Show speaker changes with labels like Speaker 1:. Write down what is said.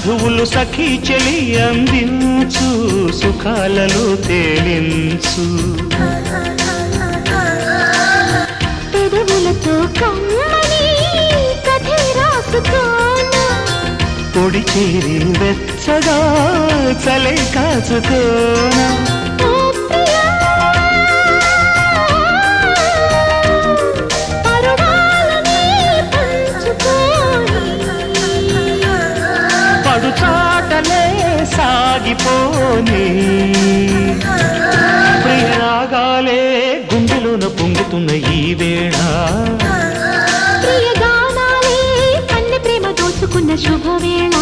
Speaker 1: మధువులు సఖీ చెలి అందించు సుఖాలలో తేలించు
Speaker 2: పెదవులతో కమ్మని కథే రాసుకోనా
Speaker 1: పొడి చేరి వెచ్చగా చలే కాచుకోనా పడుచాటలే సాగిపోని ప్రియరాగాలే గుండెలోన పొంగుతున్న ఈ వేళ
Speaker 2: ప్రియగానాలే కన్నె ప్రేమ దోచుకున్న శుభవేళ